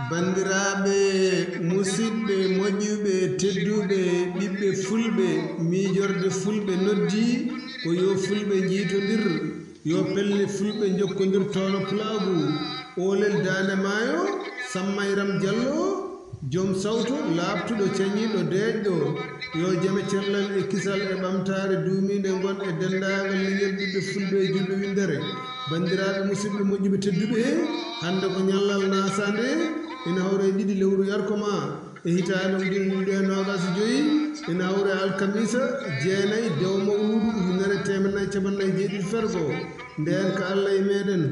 bandiraɓe musidɓe moƴƴuɓe tedduɓe ɓiɓɓe fulɓe miijorde fulɓe noddi ko yo fulɓe jiitodir yo pelle fulɓe jokkodir tono pulaagu olel dande maayo Sammayram Diallo joom sawto laabtuɗo cañiiɗo deeƴɗo yo jame cellal e kisal e ɓamtaare duuminde gon e denndaangal leñol ɓiɓɓe fulɓe e julɓe windere bandiraɓe musidɓe moƴƴuɓe tedduɓe hande ko ñallal nasande ina hawre ɗiɗi lewru yarkoma e hitaande ujunere nogas joyi ina hawre alkamisa jeenayi dew mawludu ujunere temenayi capannayyi jeeɗiɗi fergo nden ko Allah e meɗen